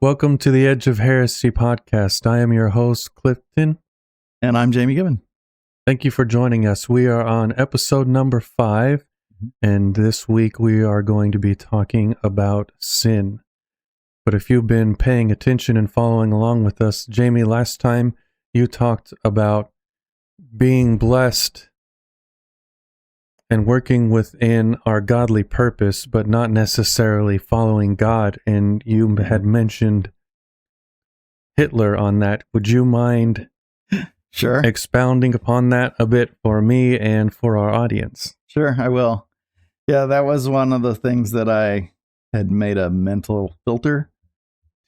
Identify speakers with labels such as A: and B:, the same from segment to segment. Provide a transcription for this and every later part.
A: Welcome to the Edge of Heresy podcast. I am your host, Clifton.
B: And I'm Jamie Gibbon.
A: Thank you for joining us. We are on episode number 5, and this week we are going to be talking about sin. But if you've been paying attention and following along with us, Jamie, last time you talked about being blessed and working within our godly purpose, but not necessarily following God. And you had mentioned Hitler on that. Would you mind expounding upon that a bit for me and for our audience?
B: Sure, I will. Yeah, that was one of the things that I had made a mental filter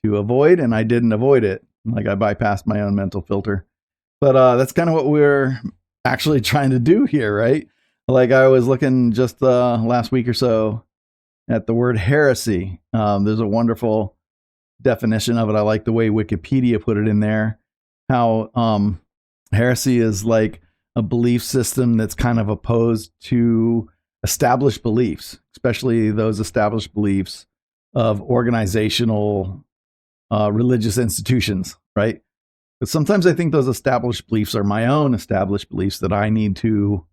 B: to avoid, and I didn't avoid it. Like, I bypassed my own mental filter. But that's kind of what we're actually trying to do here, right? Like, I was looking just last week or so at the word heresy. There's a wonderful definition of it. I like the way Wikipedia put it in there. How heresy is like a belief system that's kind of opposed to established beliefs, especially those established beliefs of organizational religious institutions, right? But sometimes I think those established beliefs are my own established beliefs that I need to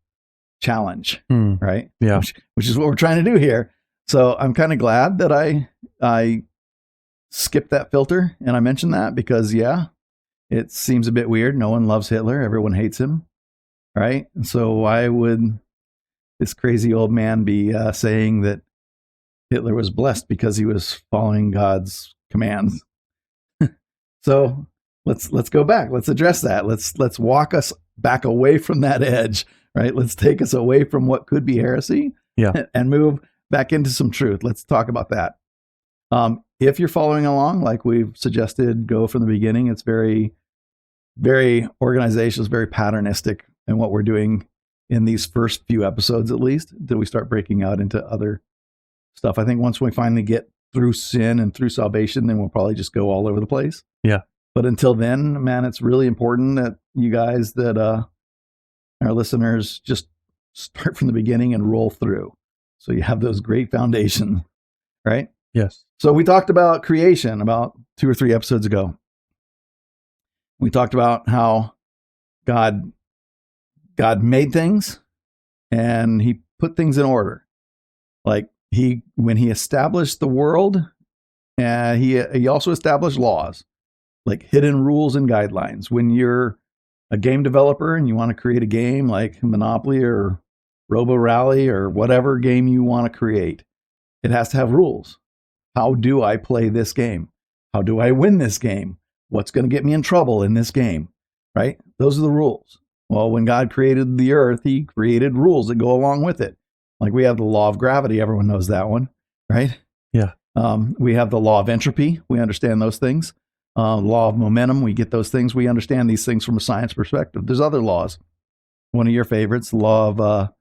B: challenge, right?
A: Yeah.
B: Which is what we're trying to do here. So I'm kind of glad that I skipped that filter and I mentioned that because, yeah, it seems a bit weird. No one loves Hitler. Everyone hates him, right? And so why would this crazy old man be saying that Hitler was blessed because he was following God's commands? So let's go back. Let's address that. Let's walk us back away from that edge, right? Let's take us away from what could be heresy, and move back into some truth. Let's talk about that. If you're following along, like we've suggested, go from the beginning. It's very, very organizational, very patternistic in what we're doing in these first few episodes, at least, until we start breaking out into other stuff. I think once we finally get through sin and through salvation, then we'll probably just go all over the place.
A: Yeah.
B: But until then, man, it's really important that you guys, that our listeners, just start from the beginning and roll through. So you have those great foundations, right?
A: Yes.
B: So we talked about creation about 2 or 3 episodes ago. We talked about how God made things and he put things in order. Like when he established the world, he also established laws, like hidden rules and guidelines. When you're a game developer and you want to create a game like Monopoly or Robo Rally or whatever game you want to create, it has to have rules. How do I play this game? How do I win this game? What's going to get me in trouble in this game? Right? Those are the rules. Well, when God created the earth, he created rules that go along with it. Like we have the law of gravity. Everyone knows that one, right?
A: Yeah.
B: We have the law of entropy. We understand those things. Law of momentum. We get those things. We understand these things from a science perspective. There's other laws. One of your favorites, the law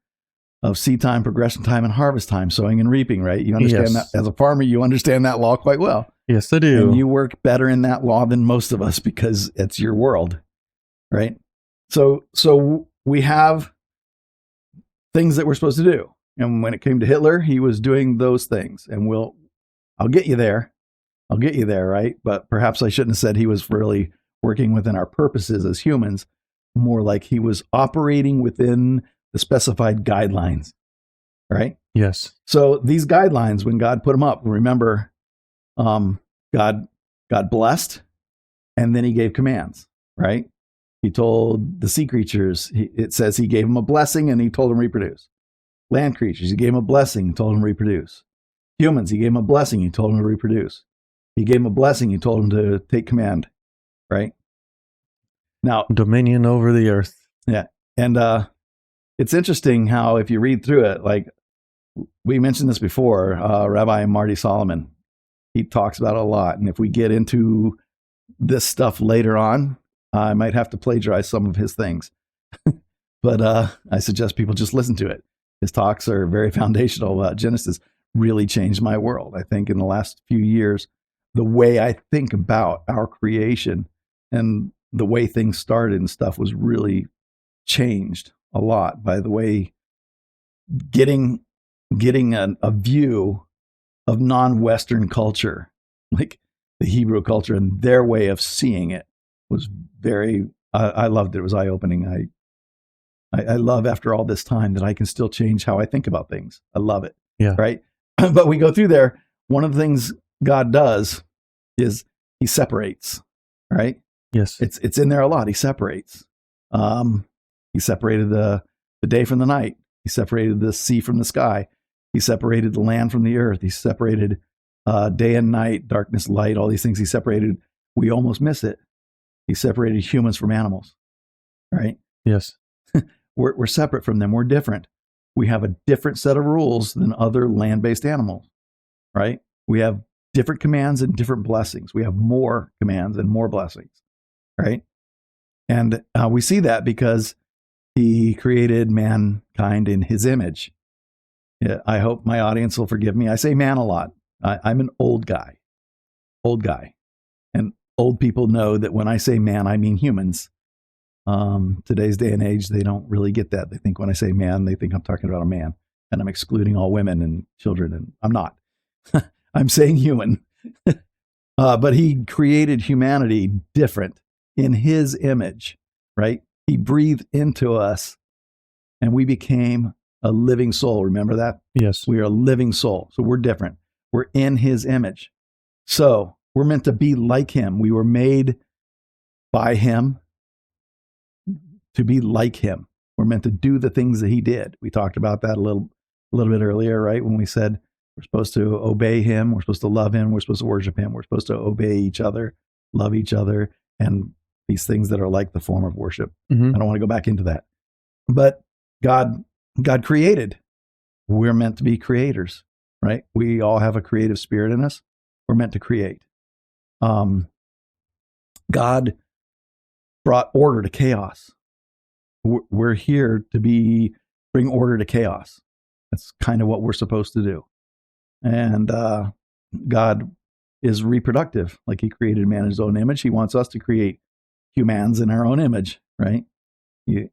B: of seed time, progression time, and harvest time, sowing and reaping, right? You understand that as a farmer, you understand that law quite well.
A: Yes, I do.
B: And you work better in that law than most of us because it's your world, right? So we have things that we're supposed to do. And when it came to Hitler, he was doing those things. And I'll get you there. I'll get you there, right? But perhaps I shouldn't have said he was really working within our purposes as humans, more like he was operating within the specified guidelines, right?
A: Yes.
B: So these guidelines, when God put them up, remember, God blessed, and then he gave commands, right? He told the sea creatures, it says he gave them a blessing and he told them reproduce. Land creatures, he gave them a blessing and told them reproduce. Humans, he gave them a blessing, he told them to reproduce. He gave them a blessing, he told them to take command, right? Now,
A: dominion over the earth.
B: Yeah. And it's interesting how if you read through it, like we mentioned this before, Rabbi Marty Solomon, he talks about it a lot. And if we get into this stuff later on, I might have to plagiarize some of his things. But I suggest people just listen to it. His talks are very foundational. Genesis really changed my world. I think in the last few years, the way I think about our creation and the way things started and stuff was really changed a lot by the way getting a view of non-Western culture. Like the Hebrew culture and their way of seeing it was very, I loved it. It was eye-opening. I love after all this time that I can still change how I think about things. I love it.
A: Yeah.
B: Right. But we go through there. One of the things God does is he separates, right?
A: Yes.
B: It's in there a lot. He separates. He separated the day from the night. He separated the sea from the sky. He separated the land from the earth. He separated day and night, darkness, light, all these things he separated. We almost miss it. He separated humans from animals, right?
A: Yes.
B: We're separate from them. We're different. We have a different set of rules than other land-based animals, right? We have different commands and different blessings. We have more commands and more blessings, right? And we see that because he created mankind in his image. Yeah, I hope my audience will forgive me. I say man a lot. I'm an old guy. And old people know that when I say man, I mean humans. Today's day and age, they don't really get that. They think when I say man, they think I'm talking about a man, and I'm excluding all women and children, and I'm not. I'm saying human. But he created humanity different in his image, right? He breathed into us and we became a living soul. Remember that?
A: Yes.
B: We are a living soul. So we're different. We're in his image. So we're meant to be like him. We were made by him to be like him. We're meant to do the things that he did. We talked about that a little bit earlier, right? When we said we're supposed to obey him, we're supposed to love him, we're supposed to worship him, we're supposed to obey each other, love each other, and these things that are like the form of worship.
A: Mm-hmm.
B: I don't want to go back into that. But God created. We're meant to be creators, right? We all have a creative spirit in us. We're meant to create. God brought order to chaos. We're here to bring order to chaos. That's kind of what we're supposed to do. And God is reproductive. Like he created man in his own image. He wants us to create humans in our own image, right?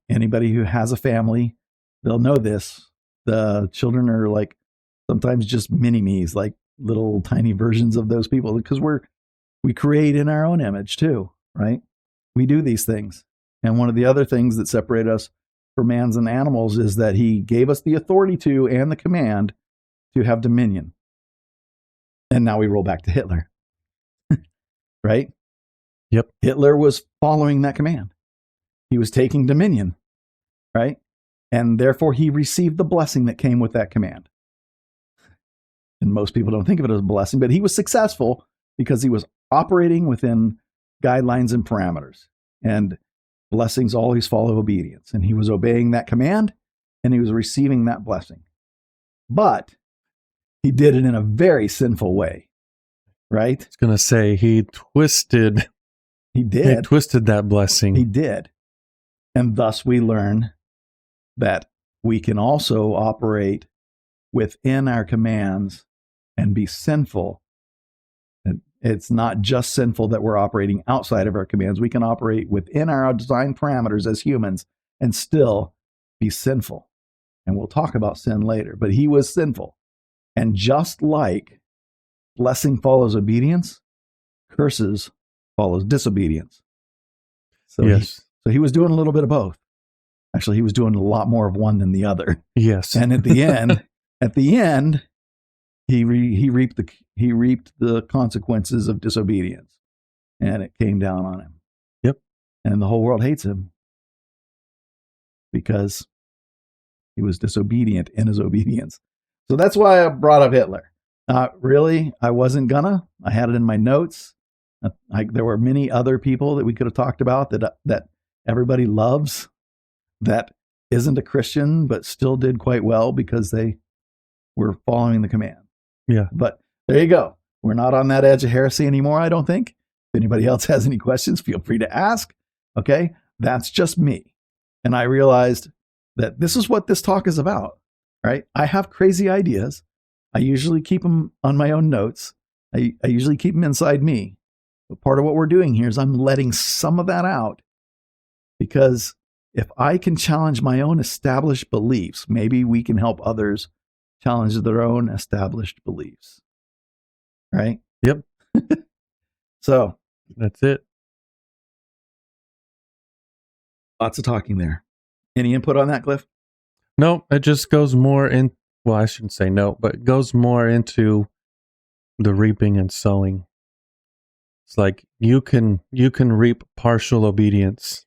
B: Anybody who has a family, they'll know this. The children are like sometimes just mini-me's, like little tiny versions of those people, because we create in our own image too, right? We do these things. And one of the other things that separate us from mans and animals is that he gave us the authority to and the command to have dominion. And now we roll back to Hitler, right?
A: Yep.
B: Hitler was following that command. He was taking dominion, right? And therefore he received the blessing that came with that command. And most people don't think of it as a blessing, but he was successful because he was operating within guidelines and parameters. And blessings always follow obedience. And he was obeying that command and he was receiving that blessing. But he did it in a very sinful way, right?
A: I was going to say he twisted.
B: He did.
A: He twisted that blessing.
B: He did. And thus we learn that we can also operate within our commands and be sinful. And it's not just sinful that we're operating outside of our commands. We can operate within our design parameters as humans and still be sinful. And we'll talk about sin later, but he was sinful. And just like blessing follows obedience, curses follows disobedience. So
A: yes.
B: He was doing a little bit of both. Actually, he was doing a lot more of one than the other.
A: Yes.
B: And at the end, he reaped the consequences of disobedience, and it came down on him.
A: Yep.
B: And the whole world hates him because he was disobedient in his obedience. So that's why I brought up Hitler. Really, I wasn't gonna. I had it in my notes. There were many other people that we could have talked about that everybody loves, that isn't a Christian, but still did quite well because they were following the command.
A: Yeah.
B: But there you go. We're not on that edge of heresy anymore, I don't think. If anybody else has any questions, feel free to ask. Okay? That's just me. And I realized that this is what this talk is about, right? I have crazy ideas. I usually keep them on my own notes. I usually keep them inside me. But part of what we're doing here is I'm letting some of that out, because if I can challenge my own established beliefs, maybe we can help others challenge their own established beliefs. Right?
A: Yep.
B: So
A: That's it.
B: lots of talking there. Any input on that, Cliff?
A: No, it just goes more in. Well, I shouldn't say no, but it goes more into the reaping and sowing. It's like you can reap partial obedience.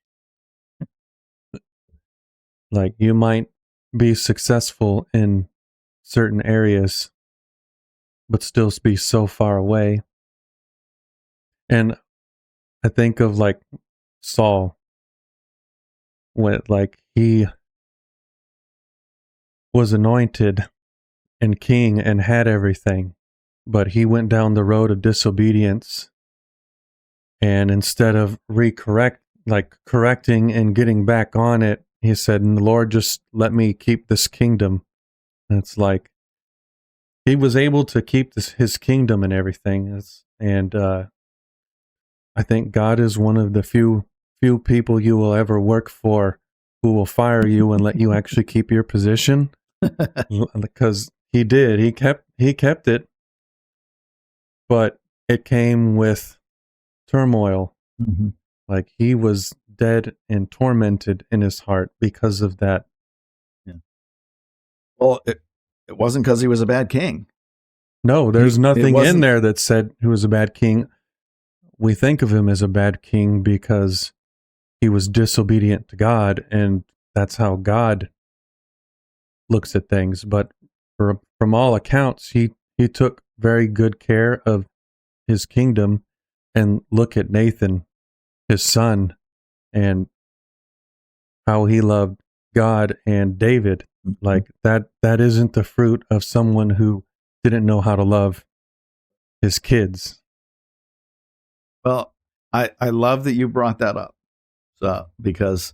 A: Like you might be successful in certain areas, but still be so far away. And I think of like Saul, when like he was anointed and king and had everything, but he went down the road of disobedience. And instead of correcting and getting back on it, he said, Lord, just let me keep this kingdom. And it's like, he was able to keep his kingdom and everything. And I think God is one of the few people you will ever work for who will fire you and let you actually keep your position. Because he did. He kept it. But it came with turmoil.
B: Mm-hmm.
A: Like he was dead and tormented in his heart because of that.
B: Yeah. Well, it wasn't because he was a bad king.
A: No, there's nothing in there that said he was a bad king. We think of him as a bad king because he was disobedient to God, and that's how God looks at things. But from all accounts, he took very good care of his kingdom. And look at Nathan, his son, and how he loved God and David.
B: Mm-hmm.
A: Like that isn't the fruit of someone who didn't know how to love his kids.
B: Well, I love that you brought that up. So because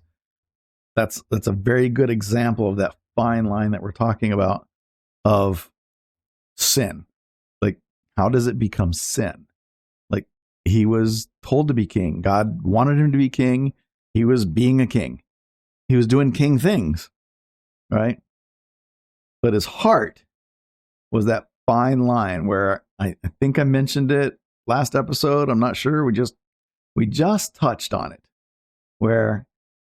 B: that's a very good example of that fine line that we're talking about of sin. Like, how does it become sin? Like, he was told to be king. God wanted him to be king. He was being a king. He was doing king things, right? But his heart was that fine line where I think I mentioned it last episode. I'm not sure. We just touched on it, where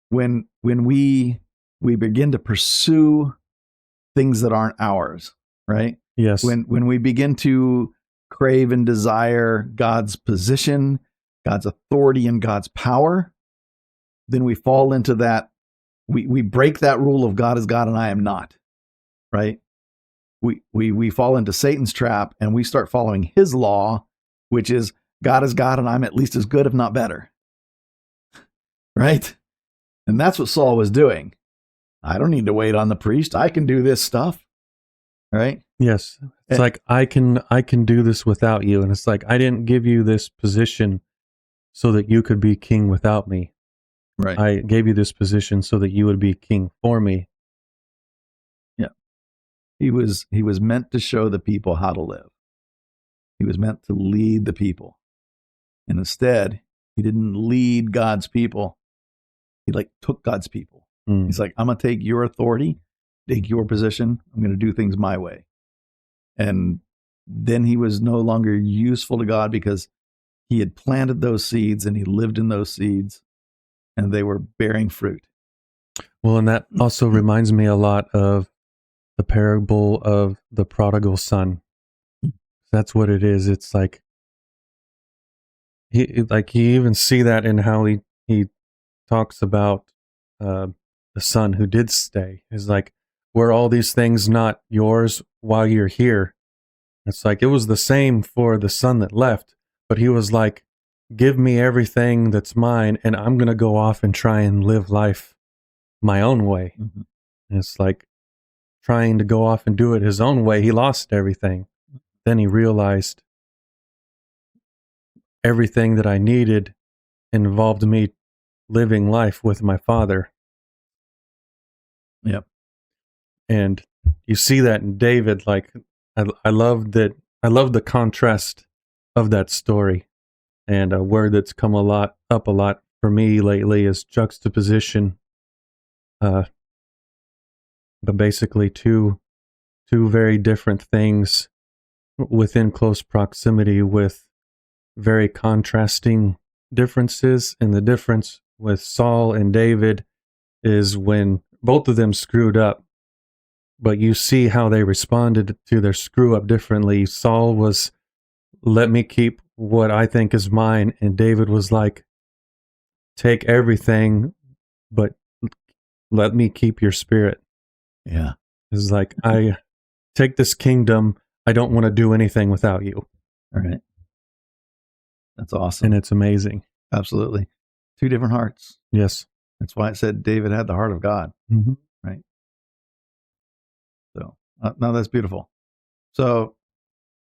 B: when we begin to pursue things that aren't ours, right?
A: Yes.
B: When we begin to crave and desire God's position, God's authority, and God's power, then we fall into that. We break that rule of God is God and I am not, right? We fall into Satan's trap and we start following his law, which is God is God and I'm at least as good, if not better. Right? And that's what Saul was doing. I don't need to wait on the priest. I can do this stuff. Right?
A: Yes. It's like I can do this without you. And it's like I didn't give you this position so that you could be king without me.
B: Right.
A: I gave you this position so that you would be king for me.
B: Yeah. He was meant to show the people how to live. He was meant to lead the people. And instead, he didn't lead God's people. He took God's people. He's like, I'm going to take your authority, take your position. I'm going to do things my way. And then he was no longer useful to God because he had planted those seeds and he lived in those seeds and they were bearing fruit.
A: Well, and that also reminds me a lot of the parable of the prodigal son. That's what it is. It's like you even see that in how he talks about the son who did stay. Is like, were all these things not yours while you're here? It's like it was the same for the son that left, but he was like, give me everything that's mine and I'm going to go off and try and live life my own way. Mm-hmm. And it's like trying to go off and do it his own way. He lost everything. Then he realized everything that I needed involved me living life with my father.
B: Yep.
A: And you see that in David. Like, I love that. I love the contrast of that story. And a word that's come up a lot for me lately is juxtaposition. But basically two very different things within close proximity with very contrasting differences. And the difference with Saul and David is when both of them screwed up, but you see how they responded to their screw up differently. Saul was, let me keep what I think is mine. And David was like, take everything, but let me keep your spirit.
B: Yeah.
A: It's like, I take this kingdom. I don't want to do anything without you.
B: All right. That's awesome.
A: And it's amazing.
B: Absolutely. Two different hearts.
A: Yes.
B: That's why it said David had the heart of God.
A: Mm-hmm.
B: Right. So, no, that's beautiful. So,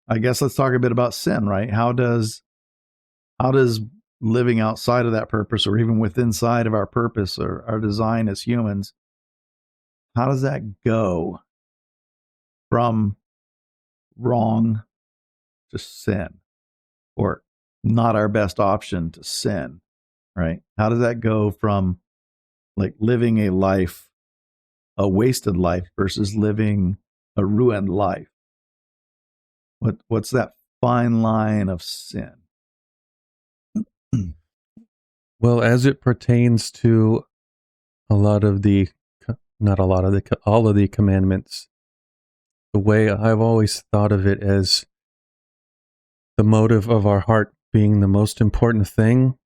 B: I guess let's talk a bit about sin, right? How does living outside of that purpose, or even within inside of our purpose or our design as humans, how does that go from wrong to sin, or not our best option to sin, right? How does that go from like living a life, a wasted life, versus living a ruined life? What's that fine line of sin?
A: Well, as it pertains to all of the commandments, the way I've always thought of it as the motive of our heart being the most important thing,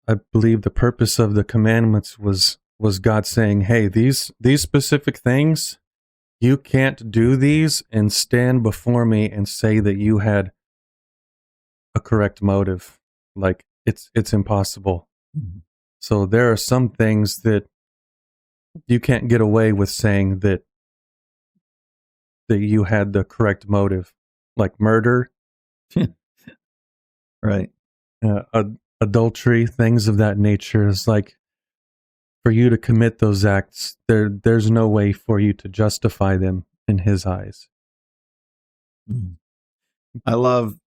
A: I believe the purpose of the commandments was God saying, hey, these specific things, you can't do these and stand before me and say that you had a correct motive. Like, it's impossible.
B: Mm-hmm.
A: So there are some things that you can't get away with saying that you had the correct motive, like murder,
B: right?
A: Adultery, things of that nature. Is like, for you to commit those acts, there's no way for you to justify them in His eyes.
B: I love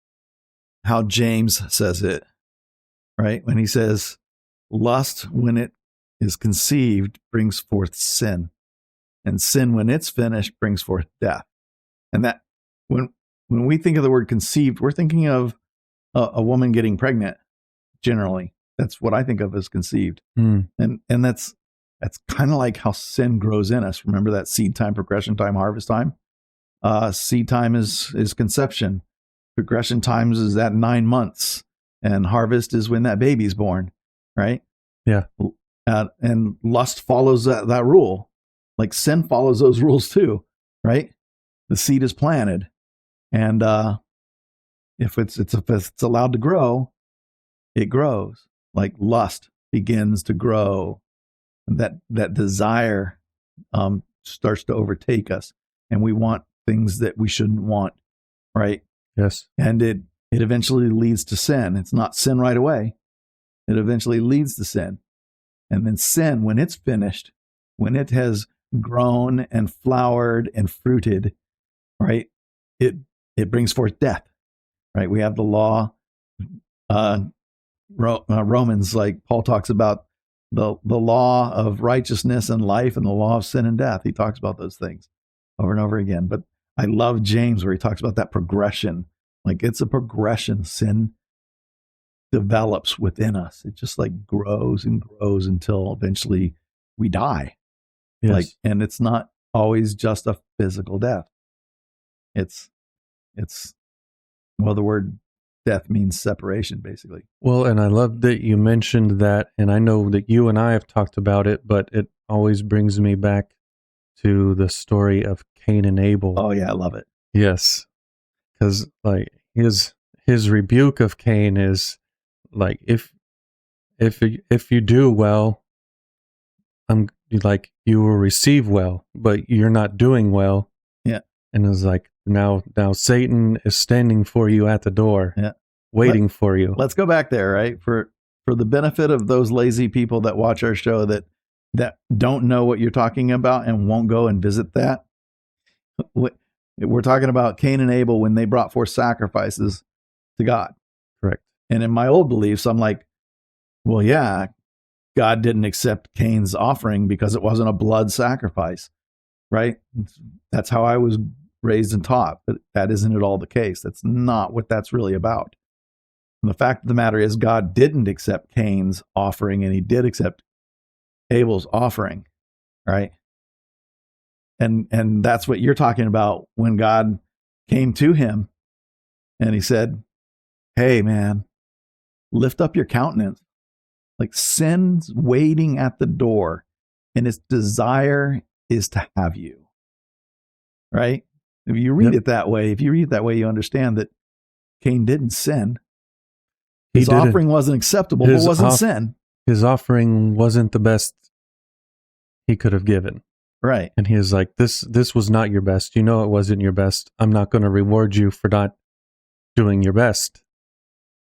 B: how James says it, right? When he says, lust, when it is conceived, brings forth sin, and sin, when it's finished, brings forth death. And that, when we think of the word conceived, we're thinking of a woman getting pregnant. Generally, that's what I think of as conceived. And that's kind of like how sin grows in us. Remember that seed time, progression time, harvest time? Seed time is conception. Progression times is that 9 months, and harvest is when that baby's born, right?
A: Yeah.
B: And lust follows that rule. Like sin follows those rules too, right? The seed is planted, and if it's allowed to grow, it grows. Like lust begins to grow, and that desire starts to overtake us, and we want things that we shouldn't want, right?
A: Yes.
B: And it eventually leads to sin. It's not sin right away. It eventually leads to sin. And then sin, when it's finished, when it has grown and flowered and fruited, right, it brings forth death, right? We have the law, Romans, like Paul talks about the law of righteousness and life and the law of sin and death. He talks about those things over and over again. But I love James where he talks about that progression. Like, it's a progression. Sin develops within us. It just like grows and grows until eventually we die.
A: Yes.
B: Like, and it's not always just a physical death. It's well, the word death means separation, basically.
A: Well, and I love that you mentioned that, and I know that you and I have talked about it, but it always brings me back to the story of Cain and Abel.
B: Oh yeah, I love it.
A: Yes, because like his rebuke of Cain is like, if you do well, I'm like, you will receive well, but you're not doing well.
B: Yeah,
A: and it's like, now Satan is standing for you at the door.
B: Yeah,
A: waiting for you.
B: Let's go back there, right? For the benefit of those lazy people that watch our show that don't know what you're talking about and won't go and visit that. We're talking about Cain and Abel when they brought forth sacrifices to God.
A: Correct.
B: And in my old beliefs, I'm like, well, yeah, God didn't accept Cain's offering because it wasn't a blood sacrifice, right? That's how I was raised and taught, but that isn't at all the case. That's not what that's really about. And the fact of the matter is, God didn't accept Cain's offering, and he did accept Abel's offering, right? And that's what you're talking about when God came to him and he said, hey, man, lift up your countenance. Like, sin's waiting at the door, and its desire is to have you, right? If you read it that way, you understand that Cain didn't sin. His offering wasn't acceptable, but wasn't sin.
A: His offering wasn't the best he could have given.
B: Right.
A: And he was like, this was not your best. You know it wasn't your best. I'm not going to reward you for not doing your best.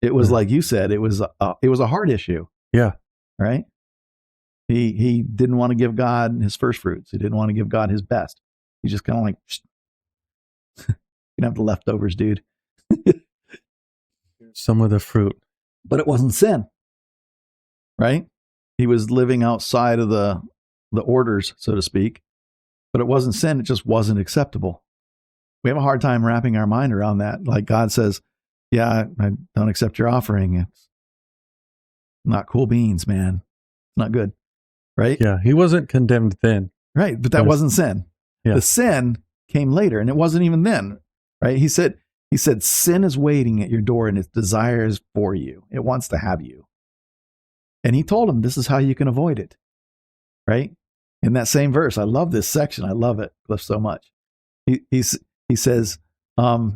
B: It was like you said, it was a heart issue.
A: Yeah.
B: Right? He didn't want to give God his first fruits. He didn't want to give God his best. He just kind of like, you can have the leftovers, dude.
A: Some of the fruit.
B: But it wasn't sin. Right? He was living outside of the orders, so to speak. But it wasn't sin. It just wasn't acceptable. We have a hard time wrapping our mind around that. Like God says, yeah, I don't accept your offering. It's not cool beans, man. It's not good. Right?
A: Yeah, he wasn't condemned then.
B: Right, but that wasn't sin.
A: Yeah.
B: The sin came later, and it wasn't even then. Right? He said, sin is waiting at your door, and its desire is for you. It wants to have you. And he told him, this is how you can avoid it. Right? In that same verse, I love this section. I love it, Cliff, so much. He says, let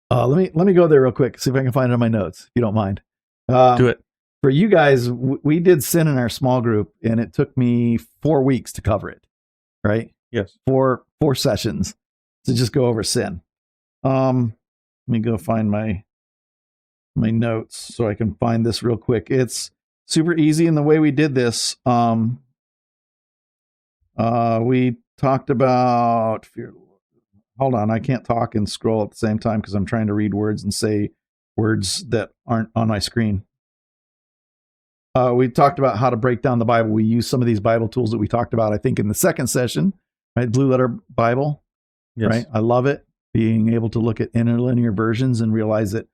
B: me go there real quick, see if I can find it in my notes, if you don't mind.
A: Do it.
B: For you guys, we did sin in our small group, and it took me 4 weeks to cover it. Right?
A: Yes.
B: Four sessions to just go over sin. Let me go find my notes so I can find this real quick. It's super easy in the way we did this. We talked about fear. Hold on, I can't talk and scroll at the same time because I'm trying to read words and say words that aren't on my screen. We talked about how to break down the Bible. We used some of these Bible tools that we talked about, I think, in the second session, right? Blue Letter Bible,
A: yes.
B: Right? I love it. Being able to look at interlinear versions and realize that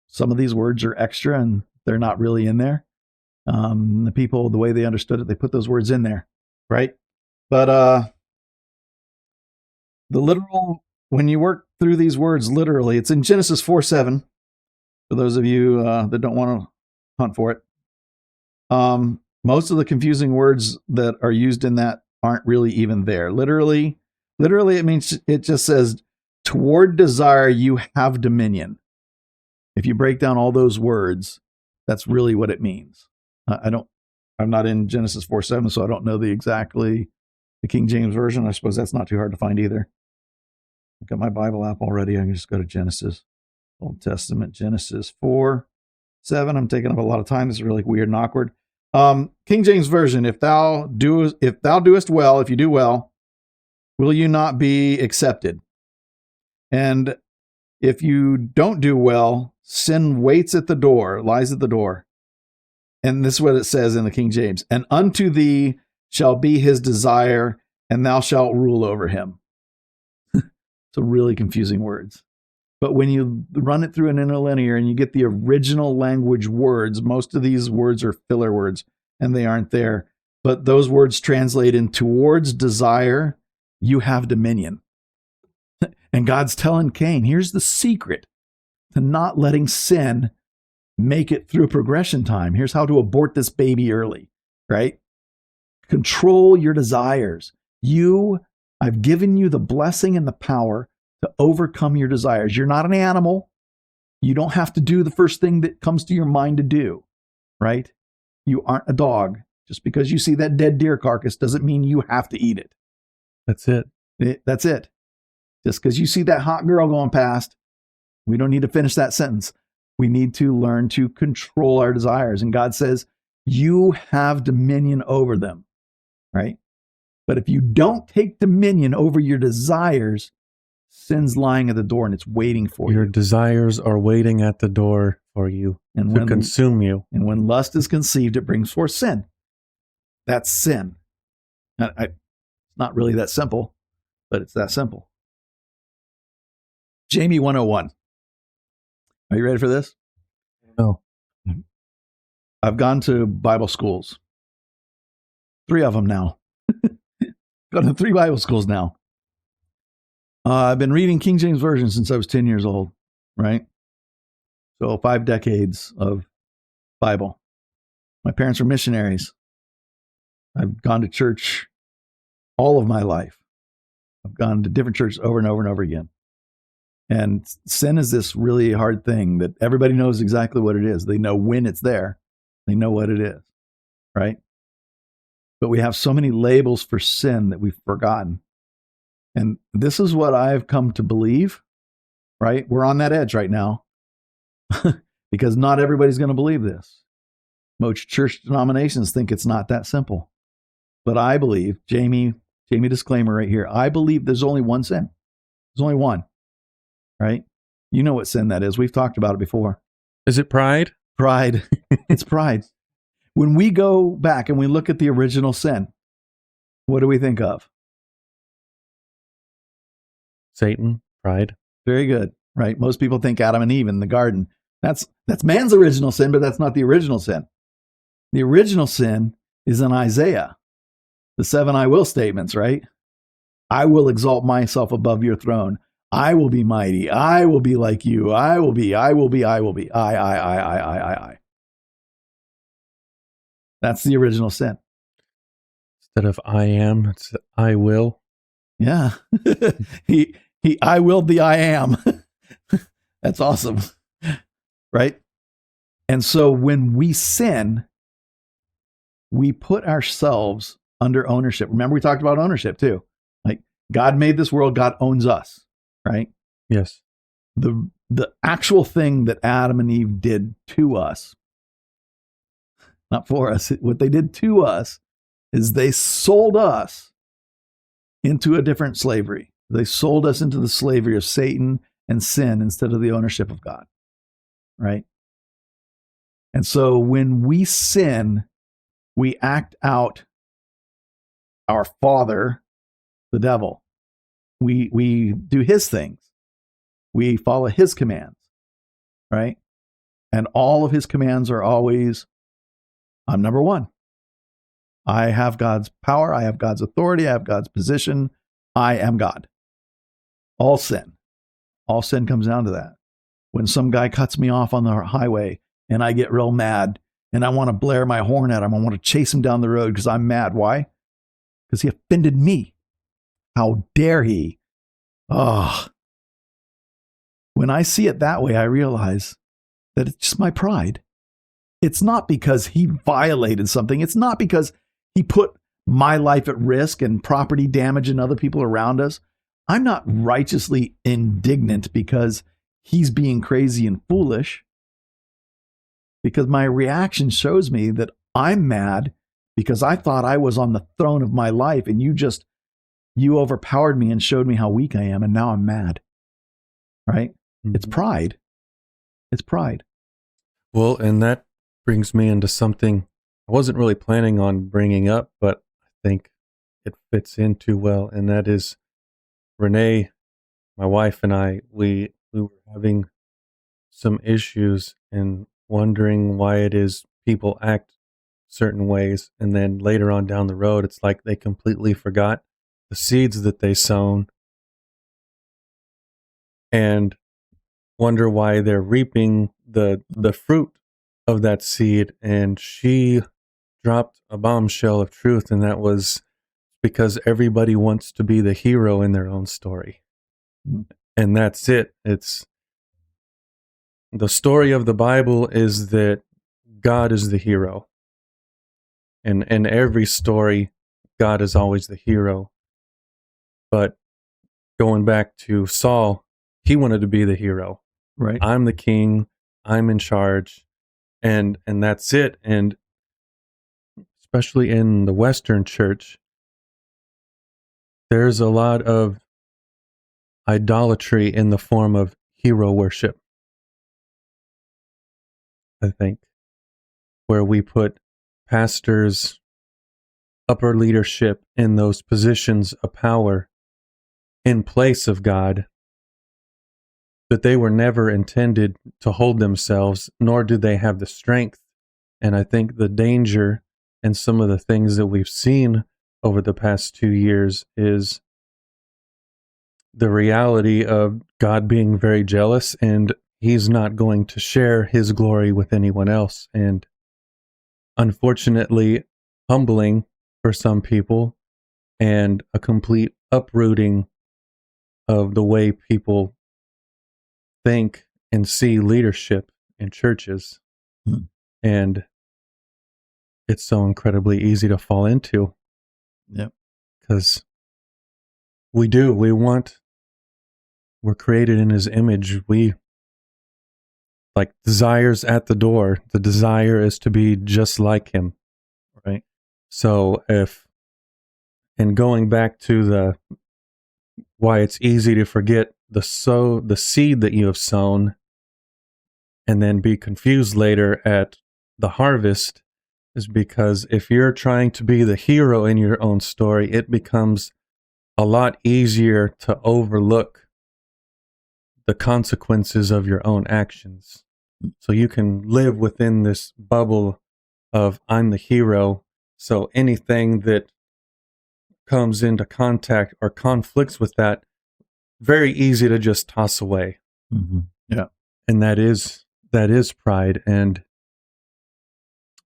B: some of these words are extra and they're not really in there. The people, the way they understood it, they put those words in there, right? But the literal, when you work through these words literally, it's in Genesis 4:7. For those of you that don't want to hunt for it. Most of the confusing words that are used in that aren't really even there. Literally, it means, it just says, toward desire, you have dominion. If you break down all those words, that's really what it means. I'm not in Genesis 4:7, so I don't know the King James Version. I suppose that's not too hard to find either. I've got my Bible app already. I can just go to Genesis, Old Testament, Genesis 4:7. I'm taking up a lot of time. This is really weird and awkward. King James Version, if thou doest well, if you do well, will you not be accepted? And if you don't do well, sin waits at the door, lies at the door. And this is what it says in the King James. And unto thee shall be his desire, and thou shalt rule over him. So really confusing words. But when you run it through an interlinear and you get the original language words, most of these words are filler words, and they aren't there. But those words translate in towards desire, you have dominion. And God's telling Cain, here's the secret to not letting sin make it through progression time. Here's how to abort this baby early, right? Control your desires. I've given you the blessing and the power to overcome your desires. You're not an animal. You don't have to do the first thing that comes to your mind to do, right? You aren't a dog. Just because you see that dead deer carcass doesn't mean you have to eat it.
A: That's it.
B: That's it. Just because you see that hot girl going past, we don't need to finish that sentence. We need to learn to control our desires. And God says, you have dominion over them, right? But if you don't take dominion over your desires, sin's lying at the door and it's waiting for you.
A: Your desires are waiting at the door for you to consume you.
B: And when lust is conceived, it brings forth sin. That's sin. It's not really that simple, but it's that simple. Jamie 101. Are you ready for this?
A: No.
B: I've gone to Bible schools. 3 of them now. Gone to 3 Bible schools now. I've been reading King James Version since I was 10 years old, right? So 5 decades of Bible. My parents were missionaries. I've gone to church all of my life. I've gone to different churches over and over and over again. And sin is this really hard thing that everybody knows exactly what it is. They know when it's there. They know what it is, right? But we have so many labels for sin that we've forgotten. And this is what I've come to believe, right? We're on that edge right now because not everybody's going to believe this. Most church denominations think it's not that simple. But I believe, Jamie disclaimer right here, I believe there's only one sin. There's only one, right? You know what sin that is. We've talked about it before.
A: Is it pride?
B: Pride. It's pride. When we go back and we look at the original sin, what do we think of?
A: Satan, pride.
B: Very good, right? Most people think Adam and Eve in the garden. That's man's original sin, but that's not the original sin. The original sin is in Isaiah, the 7 I will statements, right? I will exalt myself above your throne. I will be mighty. I will be like you. I will be. I. That's the original sin.
A: Instead of I am, it's I will.
B: Yeah. he I willed the I am. That's awesome. Right? And so when we sin, we put ourselves under ownership. Remember, we talked about ownership too. Like God made this world, God owns us, right?
A: Yes.
B: The actual thing that Adam and Eve did to us, not for us, what they did to us is they sold us into a different slavery. They sold us into the slavery of Satan and sin instead of the ownership of God, right? And so when we sin, we act out our father, the devil. We do his things. We follow his commands, right? And all of his commands are always, I'm number one. I have God's power. I have God's authority. I have God's position. I am God. All sin comes down to that. When some guy cuts me off on the highway and I get real mad and I want to blare my horn at him, I want to chase him down the road because I'm mad. Why? Because he offended me. How dare he? Oh. When I see it that way, I realize that it's just my pride. It's not because he violated something. It's not because he put my life at risk and property damage and other people around us. I'm not righteously indignant because he's being crazy and foolish. Because my reaction shows me that I'm mad because I thought I was on the throne of my life and you overpowered me and showed me how weak I am, and now I'm mad. Right? Mm-hmm. It's pride. It's pride.
A: Well, and that brings me into something I wasn't really planning on bringing up, but I think it fits in too well, and that is Renee, my wife, and I, we were having some issues and wondering why it is people act certain ways, and then later on down the road, it's like they completely forgot the seeds that they sown and wonder why they're reaping the fruit of that seed. And she dropped a bombshell of truth, and that was because everybody wants to be the hero in their own story. And that's it. It's the story of the Bible is that God is the hero. And in every story, God is always the hero. But going back to Saul, he wanted to be the hero.
B: Right.
A: I'm the king. I'm in charge. And that's it. And especially in the Western church, there's a lot of idolatry in the form of hero worship, I think, where we put pastors, upper leadership in those positions of power in place of God. but they were never intended to hold themselves, nor do they have the strength. And I think the danger and some of the things that we've seen over the past 2 years is the reality of God being very jealous, and he's not going to share his glory with anyone else. And unfortunately, humbling for some people, and a complete uprooting of the way people think and see leadership in churches.
B: Hmm.
A: And it's so incredibly easy to fall into.
B: Yep.
A: Because we're created in his image. We, like, desires at the door. The desire is to be just like him. Right. So and going back to why it's easy to forget the seed that you have sown and then be confused later at the harvest, is because if you're trying to be the hero in your own story, it becomes a lot easier to overlook the consequences of your own actions. So you can live within this bubble of I'm the hero. So anything that comes into contact or conflicts with that, very easy to just toss away.
B: Mm-hmm. Yeah.
A: And that is pride. And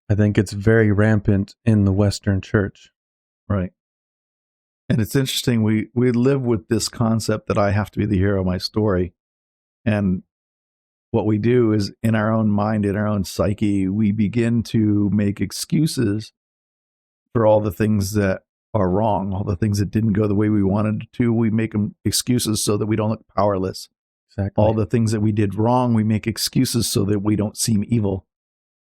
A: I think it's very rampant in the Western church.
B: Right. And it's interesting. We live with this concept that I have to be the hero of my story. And what we do is, in our own mind, in our own psyche, we begin to make excuses for all the things that are wrong, all the things that didn't go the way we wanted it to. We make them excuses so that we don't look powerless.
A: Exactly.
B: All the things that we did wrong, we make excuses so that we don't seem evil.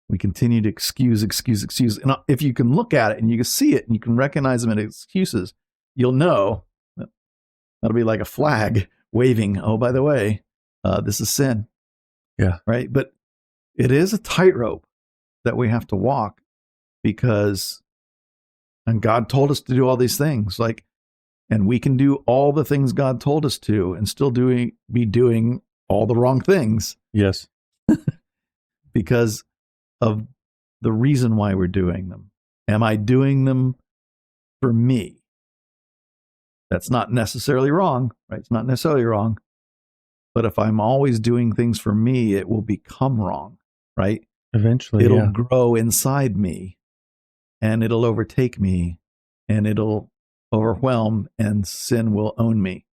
B: We continue to excuse. And if you can look at it and you can see it and you can recognize them as excuses, you'll know that that'll be like a flag waving. Oh, by the way, this is sin.
A: Yeah.
B: Right. But it is a tightrope that we have to walk, because, and God told us to do all these things, like, and we can do all the things God told us to and still be doing all the wrong things.
A: Yes.
B: Because of the reason why we're doing them. Am I doing them for me? That's not necessarily wrong, right? It's not necessarily wrong. But if I'm always doing things for me, it will become wrong, right?
A: Eventually,
B: it'll
A: yeah.
B: grow inside me, and it'll overtake me, and it'll overwhelm, and sin will own me,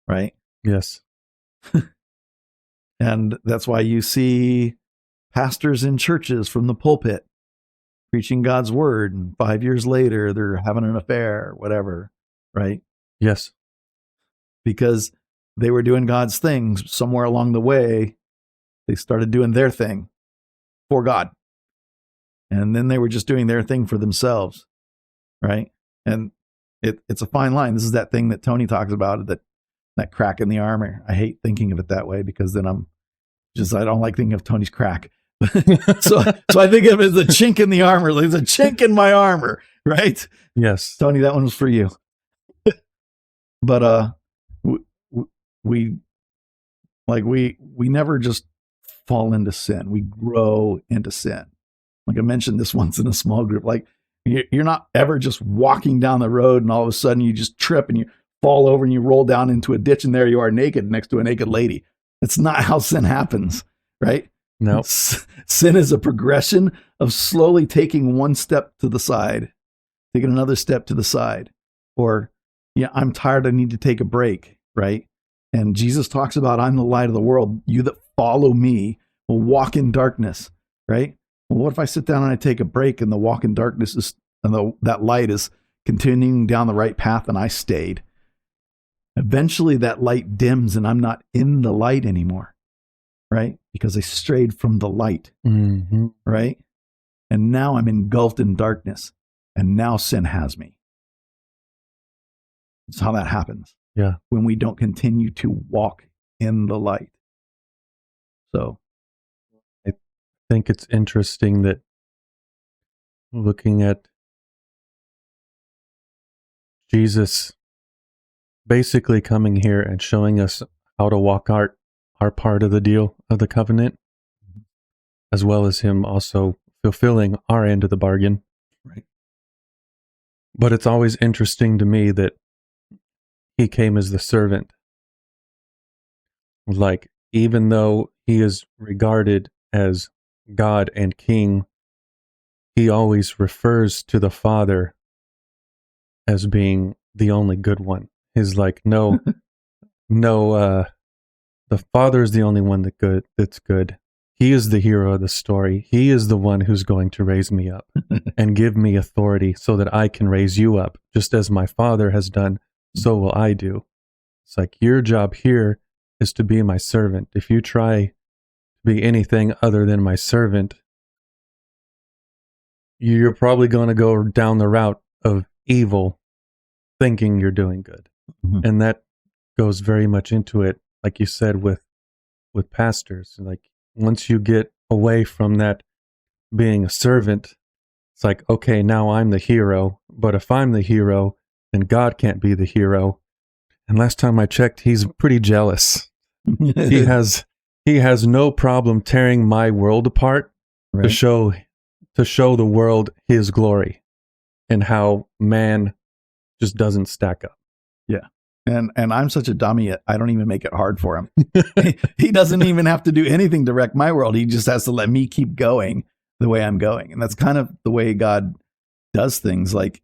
B: right?
A: Yes.
B: And that's why you see pastors in churches from the pulpit preaching God's word, and 5 years later they're having an affair or whatever, right?
A: Yes.
B: Because they were doing God's things. Somewhere along the way, they started doing their thing for God. And then they were just doing their thing for themselves, right? And it's a fine line. This is that thing that Tony talks about, that crack in the armor. I hate thinking of it that way, because then I don't like thinking of Tony's crack. so I think of it as a chink in the armor. There's a chink in my armor, right?
A: Yes.
B: Tony, that one was for you. But we never just fall into sin. We grow into sin. Like I mentioned this once in a small group. Like, you're not ever just walking down the road and all of a sudden you just trip and you fall over and you roll down into a ditch, and there you are naked next to a naked lady. That's not how sin happens, right?
A: No.
B: Sin is a progression of slowly taking one step to the side, taking another step to the side, or, yeah, I'm tired, I need to take a break, right? And Jesus talks about, I'm the light of the world. You that follow me will walk in darkness, right? Well, what if I sit down and I take a break, and the walk in darkness is, and that light is continuing down the right path, and I stayed? Eventually that light dims and I'm not in the light anymore, right? Because I strayed from the light,
A: Mm-hmm.
B: right? And now I'm engulfed in darkness, and now sin has me. That's how that happens.
A: Yeah.
B: When we don't continue to walk in the light. So
A: I think it's interesting that, looking at Jesus basically coming here and showing us how to walk our part of the deal of the covenant, as well as him also fulfilling our end of the bargain.
B: Right.
A: But it's always interesting to me that he came as the servant. Like, even though he is regarded as God and King, he always refers to the Father as being the only good one. He's like, no, the Father is the only one that's good. He is the hero of the story. He is the one who's going to raise me up and give me authority so that I can raise you up. Just as my Father has done, so will I do. It's like, your job here is to be my servant. If you try to be anything other than my servant, you're probably going to go down the route of evil, thinking you're doing good.
B: Mm-hmm.
A: And that goes very much into it, like you said, with pastors. Like, once you get away from that being a servant, it's like, okay, now I'm the hero. But if I'm the hero, then God can't be the hero. And last time I checked, he's pretty jealous. He has no problem tearing my world apart,
B: Right.
A: to show the world his glory and how man just doesn't stack up.
B: Yeah. And I'm such a dummy, I don't even make it hard for him. He doesn't even have to do anything to wreck my world. He just has to let me keep going the way I'm going. And that's kind of the way God does things. Like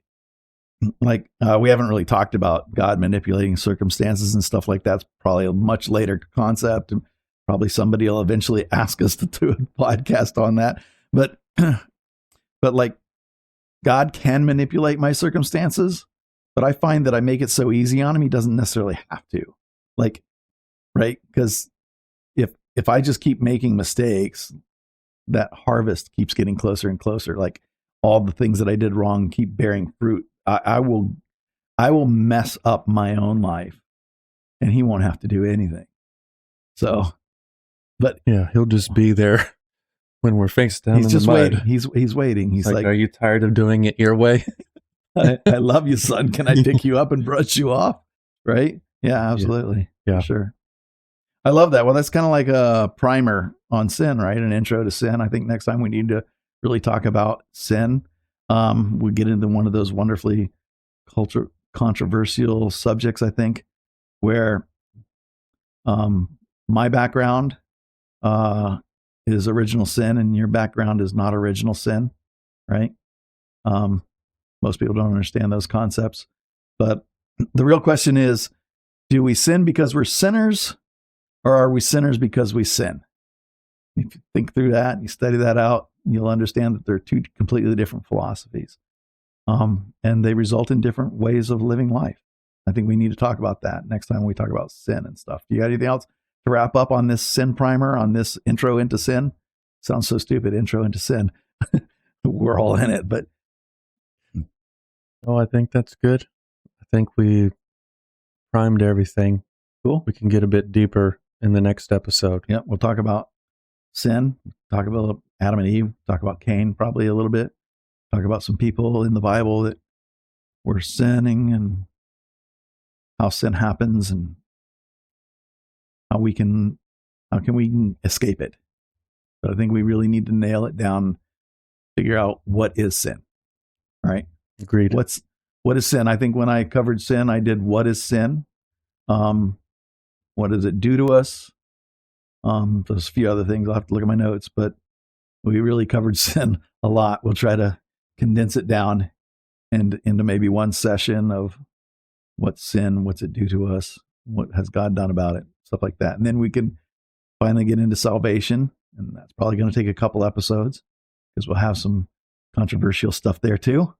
B: we haven't really talked about God manipulating circumstances and stuff like that. It's probably a much later concept. And probably somebody will eventually ask us to do a podcast on that. But like, God can manipulate my circumstances, but I find that I make it so easy on him, he doesn't necessarily have to. Like, right? Because if I just keep making mistakes, that harvest keeps getting closer and closer. Like, all the things that I did wrong keep bearing fruit. I will mess up my own life, and he won't have to do anything. So, but
A: yeah, he'll just be there when we're face down in the mud.
B: Waiting. He's waiting. He's like,
A: are you tired of doing it your way?
B: I love you, son. Can I pick you up and brush you off? Right? Yeah, absolutely.
A: Yeah.
B: For sure. I love that. Well, that's kind of like a primer on sin, right? An intro to sin. I think next time we need to really talk about sin. We get into one of those wonderfully controversial subjects, I think, where my background is original sin and your background is not original sin, right? Most people don't understand those concepts. But the real question is, do we sin because we're sinners, or are we sinners because we sin? If you think through that, you study that out, you'll understand that they're two completely different philosophies. And they result in different ways of living life. I think we need to talk about that next time we talk about sin and stuff. Do you got anything else to wrap up on this sin primer, on this intro into sin? Sounds so stupid, intro into sin. We're all in it, but.
A: Oh, I think that's good. I think we primed everything.
B: Cool.
A: We can get a bit deeper in the next episode.
B: Yeah, we'll talk about sin, talk about Adam and Eve, talk about Cain probably a little bit, talk about some people in the Bible that were sinning and how sin happens and how can we escape it. But I think we really need to nail it down, figure out what is sin. All right.
A: Agreed.
B: What is sin? I think when I covered sin, I did what is sin? What does it do to us? There's a few other things. I'll have to look at my notes, but we really covered sin a lot. We'll try to condense it down and into maybe one session of what's sin, what's it do to us, what has God done about it, stuff like that. And then we can finally get into salvation, and that's probably going to take a couple episodes because we'll have some controversial stuff there too.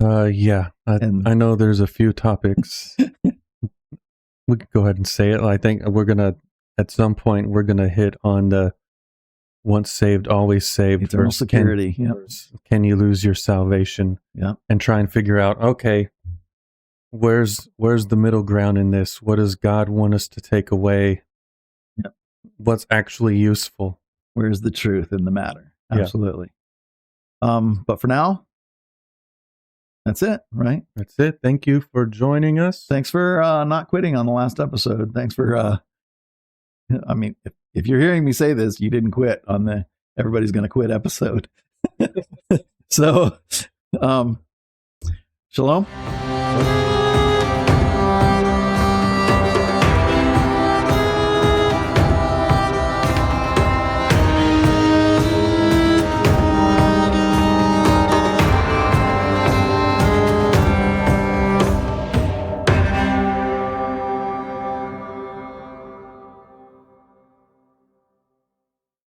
A: Yeah, I know there's a few topics. We could go ahead and say it. I think at some point, we're going to hit on the once saved, always saved.
B: Eternal security.
A: Can you lose your salvation?
B: Yeah.
A: And try and figure out, okay, where's the middle ground in this? What does God want us to take away?
B: Yep.
A: What's actually useful?
B: Where's the truth in the matter? Absolutely. But for now, that's it, right?
A: That's it. Thank you for joining us.
B: Thanks for not quitting on the last episode. Thanks for I mean, if you're hearing me say this, you didn't quit on the everybody's going to quit episode. So, shalom.